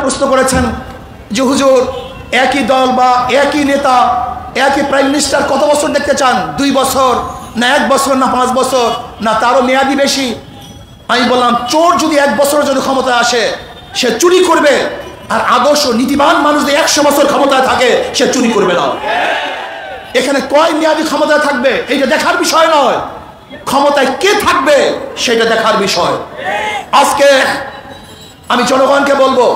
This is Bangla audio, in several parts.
প্রশ্ন করেছেন যে হুজুর একই দল বা একই নেতা একই প্রাইম মিনিস্টার কত বছর দেখতে চান? 2 বছর না 1 বছর না 5 বছর না তারও মেয়াদি বেশি? আমি বললাম চোর যদি 1 বছরের জন্য ক্ষমতায় আসে সে চুরি করবে, আর আদর্শ নীতিবান মানুষ যদি 100 বছর ক্ষমতায় থাকে সে চুরি করবে না। এখানে কয় মেয়াদি ক্ষমতায় থাকবে এইটা দেখার বিষয় নয়, ক্ষমতায় কে থাকবে সেটা দেখার বিষয়। আজকে আমি জনগণকে বলবো,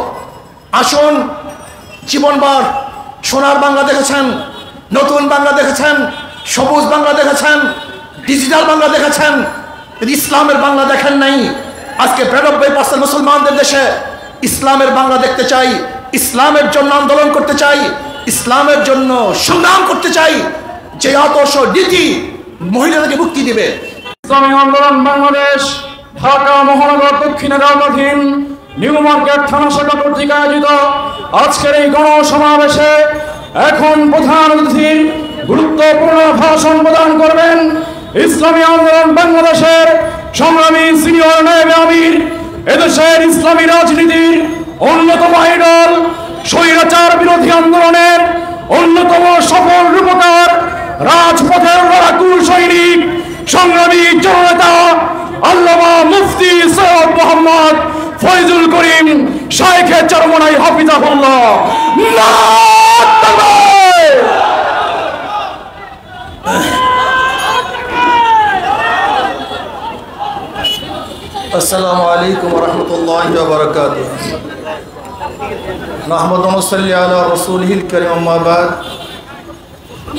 আসুন জীবনবার সোনার বাংলা দেখেছেন, নতুন বাংলা দেখেছেন, সবুজ বাংলা দেখেছেন, ডিজিটাল বাংলা দেখেছেন, ইসলামের বাংলা দেখেন নাই। আজকে 92% মুসলমানদের দেশে ইসলামের বাংলা দেখতে চাই, ইসলামের জন্য আন্দোলন করতে চাই, ইসলামের জন্য সংগ্রাম করতে চাই, যে আদর্শ নীতি মহিলাদেরকে মুক্তি দিবে। ইসলামী আন্দোলন বাংলাদেশ ঢাকা মহানগর দক্ষিণের আওতাধীন নিউ মার্কেট থানা শাখা কর্তৃক আয়োজিত আজকের এই গণসমাবেশে এখন প্রধান অতিথির গুরুত্বপূর্ণ ভাষণ প্রদান করবেন ইসলামী আন্দোলন বাংলাদেশের সংগ্রামী সিনিয়র নায়েব আমির, এদেশের ইসলামী রাজনীতির অন্যতম আইডল, স্বৈরাচার বিরোধী আন্দোলনের অন্যতম সফল রূপকার, রাজপথের লড়াকু সৈনিক, সংগ্রামী জননেতা আল্লামা মুফতি সৈয়দ মোহাম্মদ ফয়জুল করিম শাইখে চরমনাই হাফিজাহুল্লাহ। আসসালামু আলাইকুম ওয়া রাহমাতুল্লাহি ওয়া বারাকাতুহু। নাহমাদু ওয়া নুসাল্লি আলা রাসূলিহিল কারীম, আম্মা বা'দ।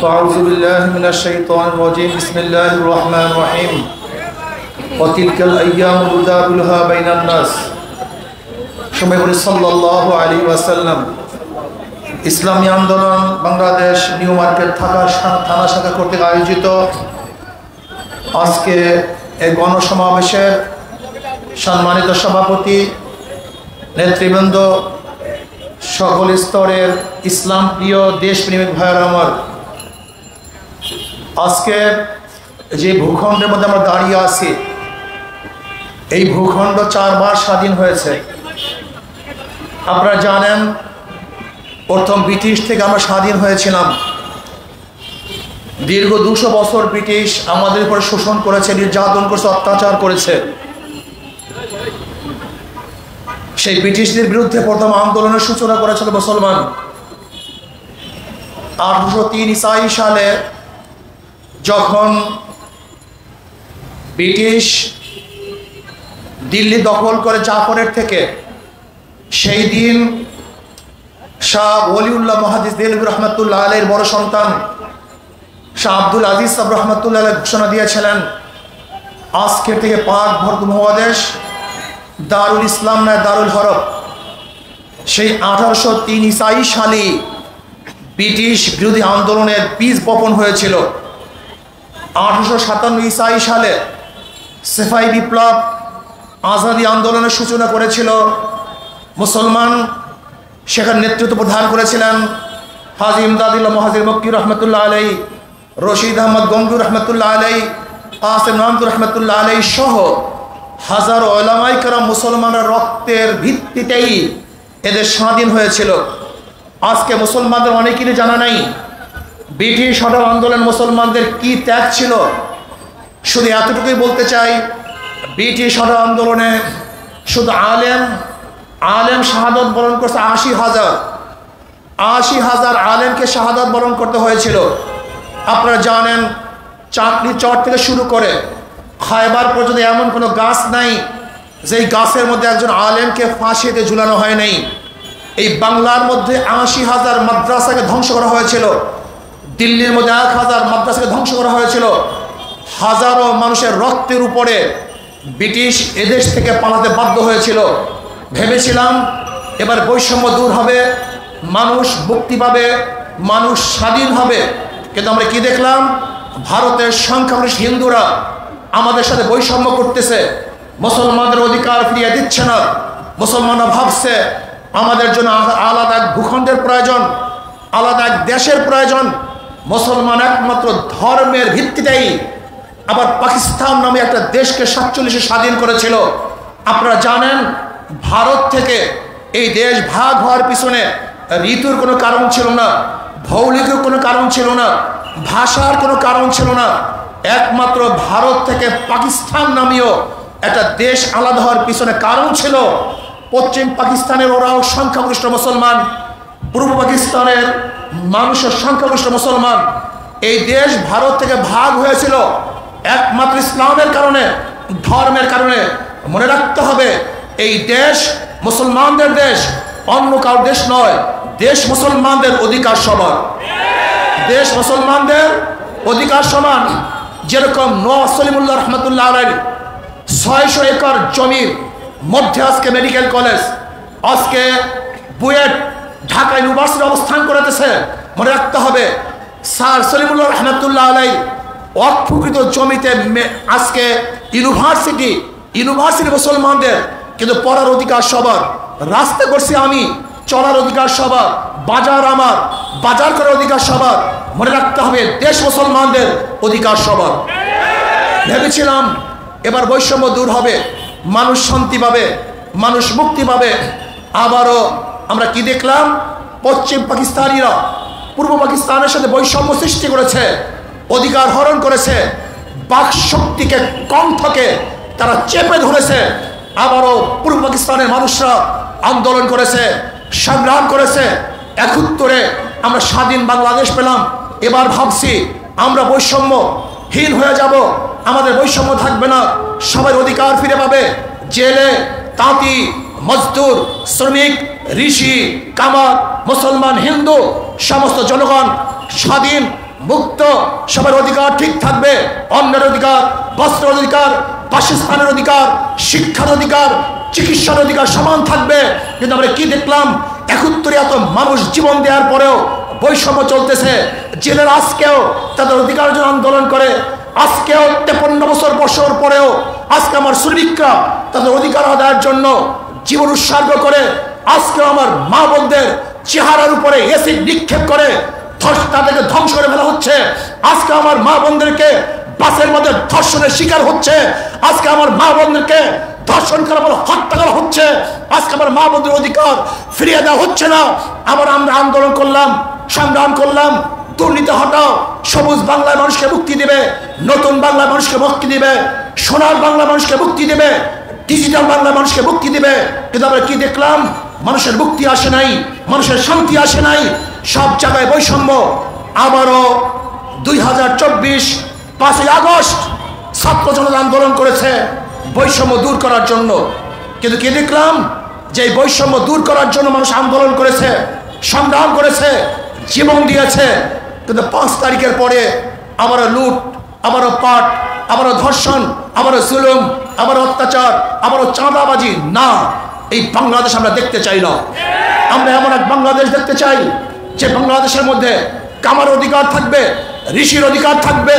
ফাআউযু বিল্লাহি মিনাশ শাইতানির রাজীম। বিসমিল্লাহির রাহমানির রাহিম। ওয়া তিলকাল আইয়ামু নুদাবিলুহা বাইনান নাস। সবাই বলি সাল্লাল্লাহু আলাইহি ওয়াসাল্লাম। ইসলামী আন্দোলন বাংলাদেশ নিউ মার্কেট থানা শাখা কর্তৃক আয়োজিত আজকে এই গণসমাবেশের সম্মানিত সভাপতি, নেতৃবৃন্দ, সকল স্তরের ইসলাম প্রিয় দেশপ্রেমিক ভাইয়েরা আমার, আজকে যে ভূখণ্ডের মধ্যে আমরা দাঁড়িয়ে আছি, এই ভূখণ্ড 4 বার স্বাধীন হয়েছে। আপনারা জানেন প্রথম ব্রিটিশ থেকে আমরা স্বাধীন হয়েছিলাম। দীর্ঘ 200 বছর ব্রিটিশ আমাদের উপর শোষণ করেছে, নির্যাতন করেছে, অত্যাচার করেছে। সেই ব্রিটিশদের বিরুদ্ধে প্রথম আন্দোলনের সূচনা করেছিল মুসলমান। 1803 ঈসাই সালে যখন ব্রিটিশ দিল্লি দখল করে জাফরের থেকে, সেই দিন শাহ ওলিউল্লাহ মুহাদ্দিস দেলভী রহমাতুল্লাহ আলাইহির বড় সন্তান শাহ আব্দুল আজিজ সাহেব রহমাতুল্লাহ আলাইহি ঘোষণা দিয়েছিলেন, আজকের থেকে পাক ভারত মহাদেশ দারুল ইসলাম নয় দারুল হরব। সেই 1803 ঈসাই সালে ব্রিটিশ বিরোধী আন্দোলনের বীজ বপন হয়েছিল। 1857 ঈসাই সালে সিপাহী বিপ্লব আজাদি আন্দোলনের সূচনা করেছিল মুসলমান। সেখানে নেতৃত্ব প্রদান করেছিলেন হাজী ইমদাদুল্লাহ মুহাজির মক্কি রহমতুল্লাহ আলাইহি, রশিদ আহমদ গঙ্গুর রহমতুল্লাহ আলাইহি, কাসেম নামদুর রহমতুল্লাহ আলাইহি সহ হাজারো উলামায়ে কেরাম মুসলমানের রক্তের ভিত্তিতেই এদের স্বাধীন হয়েছিল। আজকে মুসলমানদের অনেকেরই জানা নাই ব্রিটিশ হটাও আন্দোলন মুসলমানদের কি ত্যাগ ছিল। শুধু এতটুকুই বলতে চাই, ব্রিটিশ হটাও আন্দোলনে শুধু আলেম শাহাদত বরণ করছে 80,000 আলেমকে শাহাদত বরণ করতে হয়েছিল। আপনারা জানেন চাকরি চর থেকে শুরু করে খায়বার পর্যন্ত এমন কোনো গাছ নাই যেই গাছের মধ্যে একজন আলেমকে ফাঁসিতে ঝুলানো হয় নাই। এই বাংলার মধ্যে 80,000 মাদ্রাসাকে ধ্বংস করা হয়েছিল, দিল্লির মধ্যে 1,000 মাদ্রাসাকে ধ্বংস করা হয়েছিল। হাজারো মানুষের রক্তের উপরে ব্রিটিশ এদেশ থেকে পালাতে বাধ্য হয়েছিল। ভেবেছিলাম এবার বৈষম্য দূর হবে, মানুষ মুক্তি পাবে, মানুষ স্বাধীন হবে। কিন্তু আমরা কি দেখলাম? ভারতের সংখ্যাগরিষ্ঠ হিন্দুরা আমাদের সাথে বৈষম্য করতেছে, মুসলমানদের অধিকার ফিরিয়ে দিচ্ছে না। মুসলমানরা ভাবছে আমাদের জন্য আলাদা এক ভূখণ্ডের প্রয়োজন, আলাদা এক দেশের প্রয়োজন। মুসলমান একমাত্র ধর্মের ভিত্তিতেই আবার পাকিস্তান নামে একটা দেশকে 47 স্বাধীন করেছিল। আপনারা জানেন ভারত থেকে এই দেশ ভাগ হওয়ার পিছনে ঋতুর কোনো কারণ ছিল না, ভৌগোলিক কোনো কারণ ছিল না, ভাষার কোনো কারণ ছিল না। একমাত্র ভারত থেকে পাকিস্তান নামীয় একটা দেশ আলাদা হওয়ার পিছনে কারণ ছিল পশ্চিম পাকিস্তানের ওরাও সংখ্যাগরিষ্ঠ মুসলমান, পূর্ব পাকিস্তানের মানুষের সংখ্যাগরিষ্ঠ মুসলমান। এই দেশ ভারত থেকে ভাগ হয়েছিল একমাত্র ইসলামের কারণে, ধর্মের কারণে। মনে রাখতে হবে এই দেশ মুসলমানদের দেশ, অন্য কারো দেশ নয়। দেশ মুসলমানদের অধিকার সমান, দেশ মুসলমানদের অধিকার সমান। যেরকম নওয়াজ সলিমুল্লাহ রহমতুল্লাহ আলাইহি 600 একর জমির মধ্যে আজকে মেডিকেল কলেজ, আজকে বুয়েট, ঢাকা ইউনিভার্সিটি অবস্থান করেছে। মনে রাখতে হবে স্যার সলিমুল্লাহ রহমতুল্লাহ আলাইহি অক্ষুকৃত জমিতে আজকে ইউনিভার্সিটি মুসলমানদের, কিন্তু পড়ার অধিকার সবার। রাস্তা করছি আমি, চলার অধিকার সবার। বাজার আমার, বাজার করার অধিকার সবার। মনে রাখতে হবে দেশ মুসলমানদের অধিকার সবার। ভেবেছিলাম এবার বৈষম্য দূর হবে, মানুষ শান্তি পাবে, মানুষ মুক্তি পাবে। আবারও আমরা কি দেখলাম? পশ্চিম পাকিস্তানিরা পূর্ব পাকিস্তানের সাথে বৈষম্য সৃষ্টি করেছে, অধিকার হরণ করেছে, বাক শক্তিকে, কণ্ঠকে তারা চেপে ধরেছে। আবারও পূর্ব পাকিস্তানের মানুষরা আন্দোলন করেছে, সংগ্রাম করেছে। 71-এ আমরা স্বাধীন বাংলাদেশ পেলাম। এবার ভাবছি আমরা বৈষম্যহীন হয়ে যাব, আমাদের বৈষম্য থাকবে না, সবার অধিকার ফিরে পাবে। জেলে তাঁতি, মজদুর, শ্রমিক, ঋষি, কামার, মুসলমান, হিন্দু সমস্ত জনগণ স্বাধীন মুক্ত, সবার অধিকার ঠিক থাকবে। অন্যের অধিকার, বস্ত্র অধিকার, বাসস্থানের অধিকার, শিক্ষার অধিকার, চিকিৎসার অধিকার সমান থাকবে। কিন্তু আমরা কি দেখলাম? 71-এ এত মানুষ জীবন দেওয়ার পরেও বৈষম্য চলতেছে। জেলের আজকেও তাদের অধিকার জন্য আন্দোলন করে, আজকেও 53 বছর পরেও আজকে আমার শ্রমিকরা তাদের অধিকার আদায়ের জন্য জীবন উৎসর্গ করে। আজকে আমার মা বোনদের চেহারার উপরে এসিড নিক্ষেপ করে তাদেরকে ধ্বংস করে ফেলা হচ্ছে। আজকে আমার মা বোনদেরকে বাসের মধ্যে ধর্ষণের শিকার হচ্ছে। আজকে আমার মা বোনদেরকে ধর্ষণ করা বলে হত্যা করা হচ্ছে। আজকে আমার মা বোনদের অধিকার ফিরিয়ে দেওয়া হচ্ছে না। আবার আমরা আন্দোলন করলাম, সংগ্রাম করলাম, দুর্নীতি হটাও, সবুজ বাংলায় মানুষকে মুক্তি দিবে, নতুন বাংলায় মানুষকে মুক্তি দিবে, সোনার বাংলা মানুষকে মুক্তি দিবে, ডিজিটাল বাংলা মানুষকে মুক্তি দিবে। কিন্তু আমরা কি দেখলাম? মানুষের মুক্তি আসে নাই, মানুষের শান্তি আসে নাই, সব জায়গায় বৈষম্য। আবারও 2024 5ই আগস্ট ছাত্র জনতা আন্দোলন করেছে বৈষম্য দূর করার জন্য। কিন্তু কি দেখলাম? যে বৈষম্য দূর করার জন্য মানুষ আন্দোলন করেছে, সংগ্রাম করেছে, জীবন দিয়েছে। কিন্তু 5 তারিখের পরে আবারও লুট, আবারও পাট, আবারও ধর্ষণ, আবারও জুলুম, আবারও অত্যাচার, আবারও চাঁদাবাজি। না, এই বাংলাদেশ আমরা দেখতে চাই না। আমরা এমন এক বাংলাদেশ দেখতে চাই যে বাংলাদেশের মধ্যে কামার অধিকার থাকবে, ঋষির অধিকার থাকবে,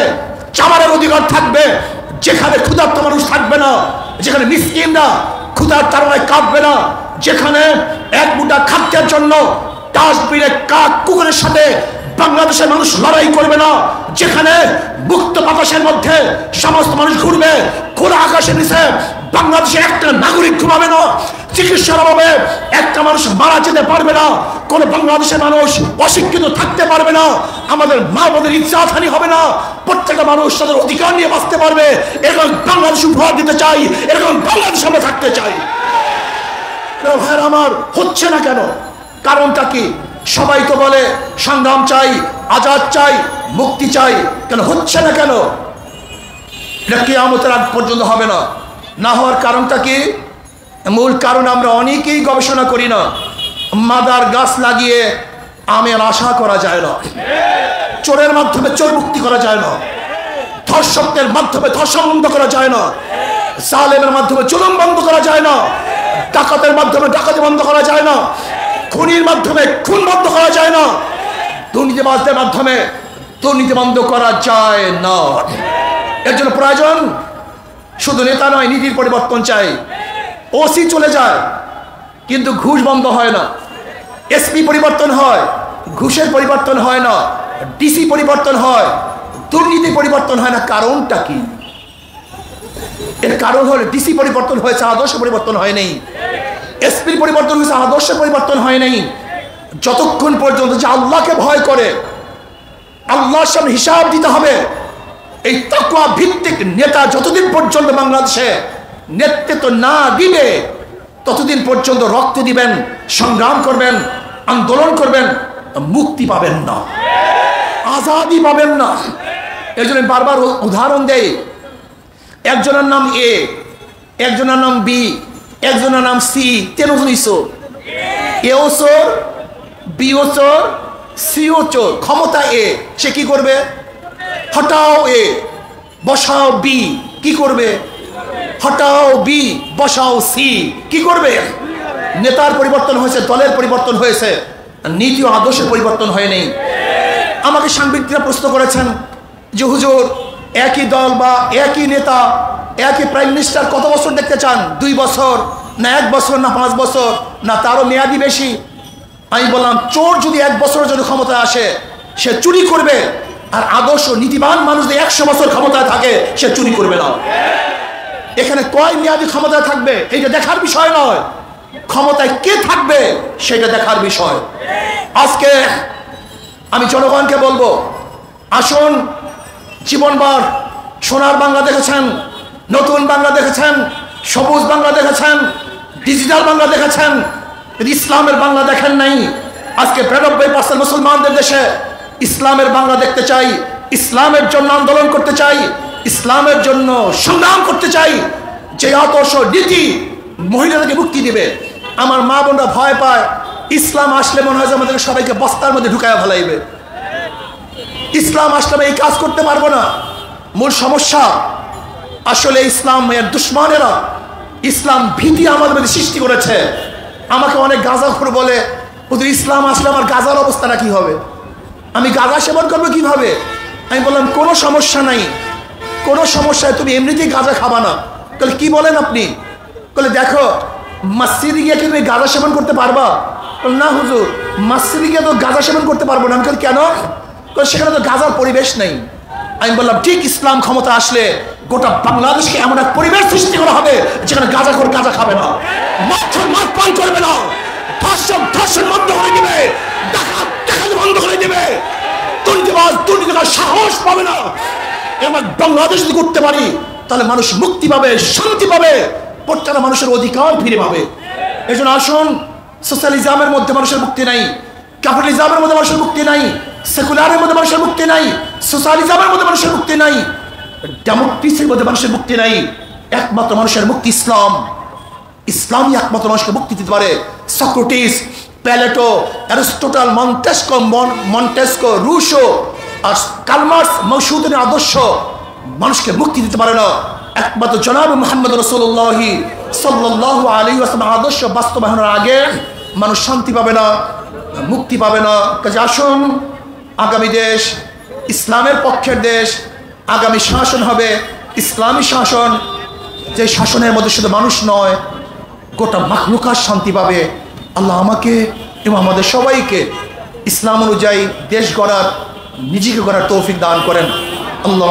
চামারের অধিকার থাকবে, যেখানে ক্ষুধার্ত মানুষ থাকবে না, যেখানে মিসকিনরা ক্ষুধার তাড়নায় কাঁদবে না, যেখানে এক মুঠা খাদ্যের জন্য ডাস্টবিনে কাক কুকুরের সাথে বাংলাদেশের মানুষ লড়াই করবে না, যেখানে মুক্ত বাতাসের মধ্যে সমস্ত মানুষ ঘুরবে, খোলা আকাশের নিচে বাংলাদেশে একটা নাগরিক ঘুমাবে না, চিকিৎসার অভাবে একটা মানুষ মারা যেতে পারবে না, কোন বাংলাদেশের মানুষ অশিক্ষিত থাকতে পারবে না, আমাদের মা বোনের ইজ্জতহানি হবে না, প্রত্যেকটা মানুষ তাদের অধিকার নিয়ে বাঁচতে পারবে। এরকম বাংলাদেশ উপহার দিতে চাই, এরকম বাংলাদেশ আমরা থাকতে চাই। ভাইয়ের আমার, হচ্ছে না কেন? কারণটা কি? সবাই তো বলে সংগ্রাম চাই, আজাদ চাই, মুক্তি চাই, কেন হচ্ছে না কেন? এটা কিয়ামতের আগ পর্যন্ত হবে না। না হওয়ার কারণটা কি? মূল কারণ আমরা অনেকেই গবেষণা করি না। মাদার গাছ লাগিয়ে আমের আশা করা যায় না, চোরের মাধ্যমে চোর মুক্তি করা যায় না, ধর্ষকদের মাধ্যমে ধর্ষণ বন্ধ করা যায় না, জালেমের মাধ্যমে জুলুম বন্ধ করা যায় না, ডাকাতের মাধ্যমে ডাকাতি বন্ধ করা যায় না, খুনির মাধ্যমে খুন বন্ধ করা যায় না, দুর্নীতিবাজদের মাধ্যমে দুর্নীতি বন্ধ করা যায় না। এর জন্য প্রয়োজন শুধু নেতা নয়, নীতির পরিবর্তন চাই। ওসি চলে যায় কিন্তু ঘুষ বন্ধ হয় না, এসপি পরিবর্তন হয়, ঘুষের পরিবর্তন হয় না, ডিসি পরিবর্তন হয়, দুর্নীতি পরিবর্তন হয় না। কারণটা কি? এর কারণ হলো ডিসি পরিবর্তন হয়েছে, আদর্শ পরিবর্তন হয়নি। এসপির পরিবর্তন হয়েছে, আদর্শের পরিবর্তন হয় নাই। যতক্ষণ পর্যন্ত যে আল্লাহকে ভয় করে, আল্লাহর সামনে হিসাব দিতে হবে, এই তাকওয়া ভিত্তিক নেতা যতদিন পর্যন্ত বাংলাদেশে নেতৃত্ব না দিবে ততদিন পর্যন্ত রক্ত দিবেন, সংগ্রাম করবেন, আন্দোলন করবেন, মুক্তি পাবেন না, আজাদি পাবেন না। এই জন্য বারবার উদাহরণ দেই, একজনের নাম এ, একজনের নাম বি, একজনের নাম সি, তিনজনই চোর। এও চোর, বিও চোর, সিও চোর। ক্ষমতা এ, সে কি করবে? হটাও এ, বসাও বি, কি করবে? হটাও বি, বসাও সি, কি করবে? নেতার পরিবর্তন হয়েছে, দলের পরিবর্তন হয়েছে, নীতি ও আদর্শের পরিবর্তন হয়নি। আমাকে সাংবাদিকরা প্রশ্ন করেছেন যে হুজুর, একই দল বা একই নেতা, একই প্রাইম মিনিস্টার কত বছর দেখতে চান? 2 বছর, না 1 বছর, না 5 বছর, না তারও মেয়াদি বেশি? আমি বললাম, চোর যদি 1 বছরের জন্য ক্ষমতায় আসে সে চুরি করবে, আর আদর্শ নীতিবান মানুষ যদি 100 বছর ক্ষমতায় থাকে সে চুরি করবে না। এখানে কয় মেয়াদি ক্ষমতায় থাকবে এইটা দেখার বিষয় নয়, ক্ষমতায় কে থাকবে সেটা দেখার বিষয়। আজকে আমি জনগণকে বলবো, আসুন, জীবনভর সোনার বাংলা দেখেছেন, নতুন বাংলা দেখেছেন, সবুজ বাংলা দেখেছেন, ডিজিটাল বাংলা দেখেছেন, ইসলামের বাংলা দেখেন নাই। আজকে 92% মুসলমানদের দেশে ইসলামের বাংলা দেখতে চাই, ইসলামের জন্য আন্দোলন করতে চাই, ইসলামের জন্য সংগ্রাম করতে চাই। যে আদর্শ নীতি মহিলাদেরকে মুক্তি দিবে। আমার মা বোনরা ভয় পায়, ইসলাম আসলে মনে হয় যে আমাদের সবাইকে বস্তার মধ্যে ঢুকায় ফেলাইবে। ইসলাম আসলে এই কাজ করতে পারবো না। মূল সমস্যা আসলে ইসলামের দুশ্মনেরা ইসলাম ভীতি আমাদের মধ্যে সৃষ্টি করেছে। আমাকে অনেক গাঁজাখোর বলে, হুজুর ইসলাম আসলে আমার গাঁজার অবস্থাটা কি হবে? আমি গাঁজা সেবন করবো কিভাবে? আমি বললাম, কোনো সমস্যা নাই, কোনো সমস্যায় তুমি এমনিতেই গাঁজা খাবা না। তাহলে কি বলেন আপনি? বলে দেখো, মসজিদে গিয়ে কি তুমি গাঁজা সেবন করতে পারবা? না হুজুর, মসজিদে গিয়ে তো গাঁজা সেবন করতে পারবো না। আমি বলি কেন? সেখানে তো গাঁজার পরিবেশ নেই। আমি বললাম, ঠিক ইসলাম ক্ষমতা আসলে গোটা বাংলাদেশকে এমন এক পরিবেশ সৃষ্টি করা হবে যেখানে গাঁজাখোর গাঁজা খাবে না, মদ পান করবে না, ধর্ষণ বন্ধ করে দিবে, ডাকাত বন্ধ করে দিবে, দুর্নীতিবাজ দুর্নীতির সাহস পাবে না। এবার বাংলাদেশ যদি করতে পারি তাহলে মানুষ মুক্তি পাবে, শান্তি পাবে, প্রত্যেকটা মানুষের অধিকার ফিরে পাবে। এই জন্য আসুন, সোশ্যালিজমের মধ্যে মানুষের মুক্তি নাই, ক্যাপিটালিজমের মধ্যে মানুষের মুক্তি নাই, সেকুলারের মধ্যে মানুষের মুক্তি নাই, সোশ্যালিজমের মধ্যে মানুষের মুক্তি নাই, ডেমোক্রেসির মধ্যে মানুষের মুক্তি নাই। একমাত্র মানুষের মুক্তি ইসলাম। ইসলামই একমাত্র মানুষকে মুক্তি দিতে পারে। Socrates, Plato, Aristotle, Montesquieu, Rousseau আর কার্ল মার্কস, মৌসুদের আদর্শ মানুষকে মুক্তি দিতে পারে না। একমাত্র জনাব মুহাম্মদ রাসূলুল্লাহ সাল্লাল্লাহু আলাইহি ওয়াসাল্লাম আদর্শ বাস্তবায়নের আগে মানুষ শান্তি পাবে না, মুক্তি পাবে না। কাজে আসুন, আগামী দেশ ইসলামের পক্ষের দেশ, আগামী শাসন হবে ইসলামী শাসন, যে শাসনের মধ্যে শুধু মানুষ নয় গোটা মাখলুকাত শান্তি পাবে। আল্লাহ আমাকে এবং আমাদের সবাইকে ইসলাম অনুযায়ী দেশ গড়ার, নিজেকে গড়ার তৌফিক দান করেন। আল্লাহ।